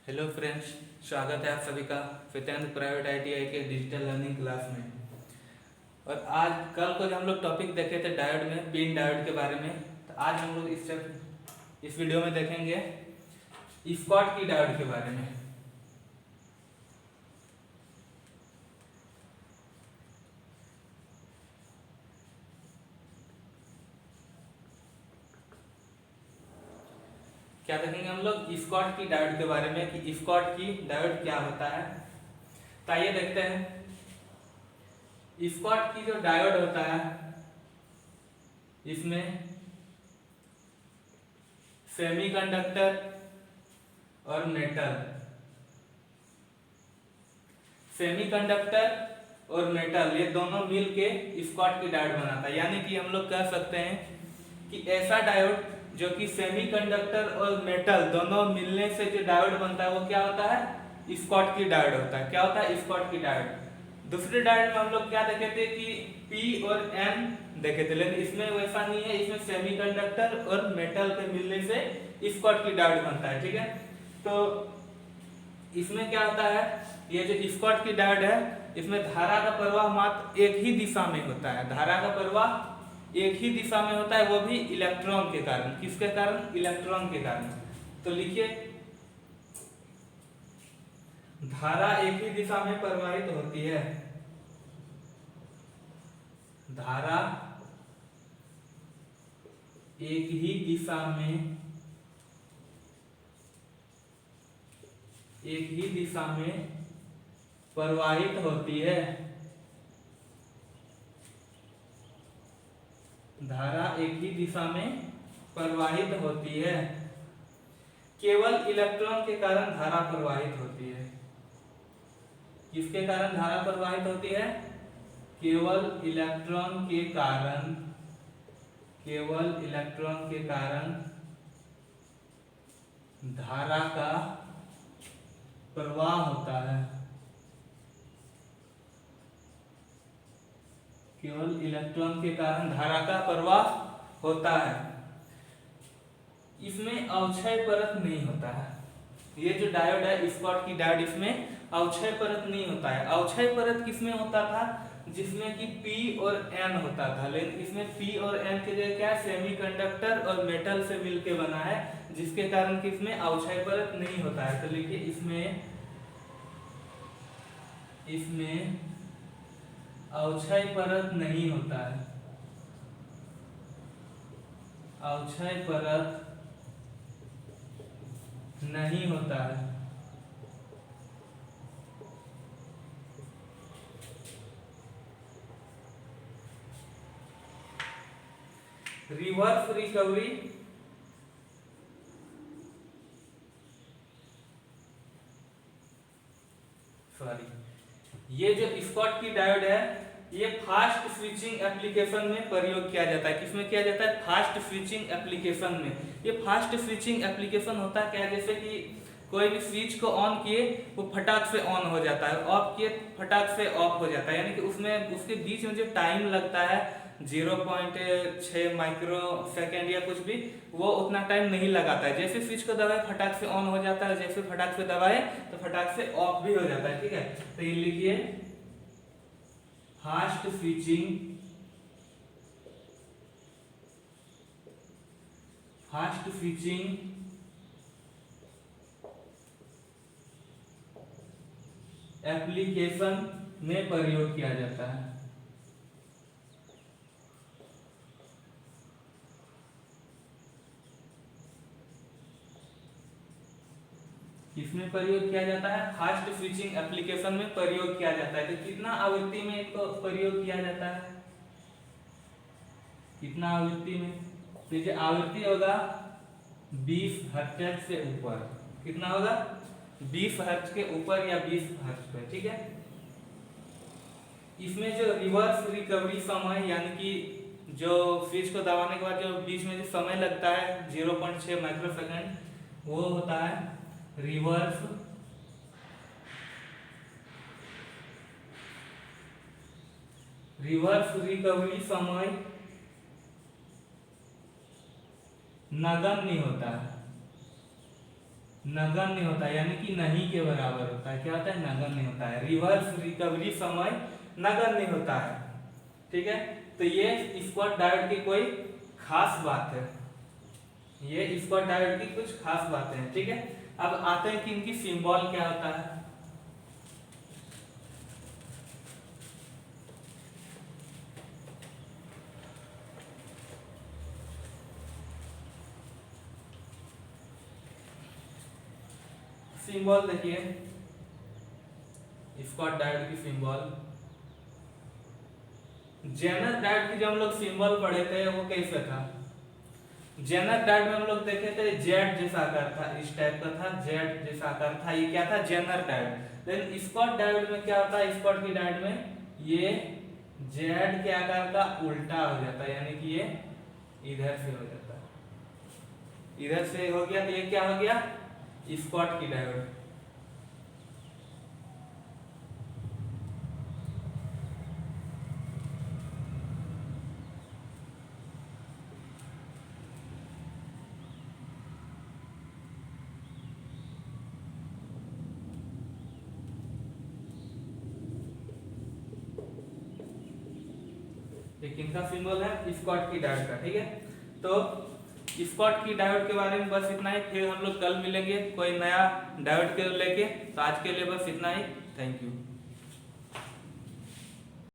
Hello friends, स्वागत है आप सभी का फितेंद्र प्राइवेट आईटीआई के डिजिटल लर्निंग क्लास में। और आज कल को जो हम लोग टॉपिक देखे थे डायोड में, पिन डायोड के बारे में, तो आज हम लोग इस वीडियो में देखेंगे स्कॉट डायोड के बारे में। क्या देखेंगे हम लोग स्कॉट डायोड के बारे में कि स्कॉट डायोड क्या होता है। तो आइए देखते हैं। स्कॉट जो डायोड होता है, इसमें सेमीकंडक्टर और मेटल, सेमीकंडक्टर और मेटल ये दोनों मिल के स्कॉट डायोड बनाता है। यानी कि हम लोग कह सकते हैं कि ऐसा डायोड जो कि सेमीकंडक्टर और मेटल दोनों मिलने से जो डायोड बनता है वो क्या होता है, स्कॉट डायोड होता है। क्या होता है, स्कॉट डायोड। दूसरे डायोड में हम लोग क्या देखे थे कि पी और एन देखे थे, लेकिन इसमें वैसा नहीं है। इसमें सेमीकंडक्टर और मेटल के मिलने से स्कॉट डायोड बनता है। ठीक है, तो इसमें क्या होता है, ये जो स्कॉट डायोड है इसमें धारा का प्रवाह मात्र एक ही दिशा में होता है। धारा का प्रवाह एक ही दिशा में होता है, वो भी इलेक्ट्रॉन के कारण। किसके कारण, इलेक्ट्रॉन के कारण। तो लिखिए, धारा एक ही दिशा में प्रवाहित होती है। धारा एक ही दिशा में, एक ही दिशा में प्रवाहित होती है। धारा एक ही दिशा में प्रवाहित होती है। केवल इलेक्ट्रॉन के कारण धारा प्रवाहित होती है। किसके कारण धारा प्रवाहित होती है, केवल इलेक्ट्रॉन के कारण। केवल इलेक्ट्रॉन के कारण धारा का प्रवाह होता है। केवल इलेक्ट्रॉन के कारण धारा का प्रवाह होता है। इसमें अवक्षय परत नहीं होता है। ये जो डायोड है स्कॉट डायोड, इसमें अवक्षय परत नहीं होता है। अवक्षय परत किसमें होता था, जिसमें कि P और N होता था, लेकिन इसमें P और N के जगह क्या, सेमीकंडक्टर और मेटल से मिलके बना है, जिसके कारण कि इसमें अवक्षय परत नहीं होता है। तो लिखिए, इसमें अवक्षय परत नहीं होता है। अवक्षय परत नहीं होता है। रिवर्स रिकवरी, ये जो स्कॉट डायोड है ये फास्ट स्विचिंग एप्लीकेशन में प्रयोग किया जाता है। किसमें किया जाता है, फास्ट स्विचिंग एप्लीकेशन में। ये फास्ट स्विचिंग एप्लीकेशन होता है क्या, जैसे कि कोई भी स्विच को ऑन किए वो फटाक से ऑन हो जाता है, ऑफ किए फटाक से ऑफ हो जाता है। यानी कि उसमें उसके बीच में जो टाइम लगता है 0.6 माइक्रो सेकेंड या कुछ भी, वो उतना टाइम नहीं लगाता है। जैसे स्विच को दबाए फटाक से ऑन हो जाता है, जैसे फटाक से दबाए तो फटाक से ऑफ भी हो जाता है। ठीक है, तो ये लिखिए, fast switching, fast switching application में प्रयोग किया जाता है। किसमें प्रयोग किया जाता है, फास्ट स्विचिंग एप्लीकेशन में प्रयोग किया जाता है। तो कितना आवृत्ति में इसको प्रयोग किया जाता है, कितना आवृत्ति में, तो ये आवृत्ति होगा 20 हर्ट्ज से ऊपर। कितना होगा, 20 हर्ट्ज के ऊपर या 20 हर्ट्ज पे। ठीक है, इसमें जो रिवर्स रिकवरी समय, यानी कि जो स्विच को दबाने के बाद जो बीच में जो समय लगता है 0.6 माइक्रो सेकेंड, वो होता है रिवर्स रिकवरी समय नगण्य होता है। नगण्य होता है, यानी कि नहीं के बराबर होता है। क्या होता है? नगण्य होता है। रिवर्स रिकवरी समय नगण्य होता है। ठीक है, तो ये स्कॉट डायोड की कोई खास बात है, ये स्कॉट डायोड की कुछ खास बातें हैं। ठीक है, अब आते हैं कि इनकी सिंबल क्या होता है। सिंबल देखिए, स्कॉट डायोड की सिंबल, जेनर डायोड की जो हम लोग सिंबल पढ़े थे वो कैसे था? जेनर डायोड में हम लोग देखे थे जेड जैसा आकार था, इस टाइप का था, जेड जैसा आकार था, ये क्या था? Zener diode. Then Schottky diode में क्या होता है? स्कॉट की डायोड में ये जेड के आकार का उल्टा हो जाता है, यानी कि ये इधर से हो जाता है, इधर से हो गया, तो ये क्या हो गया? स्कॉट की डायोड। एक इनका सिंबल है स्कॉट की डायोड का। ठीक है, तो स्कॉट की डायोड के बारे में बस इतना ही, फिर हम लोग कल मिलेंगे कोई नया डायोड के लेके। तो आज के लिए बस इतना ही। Thank you.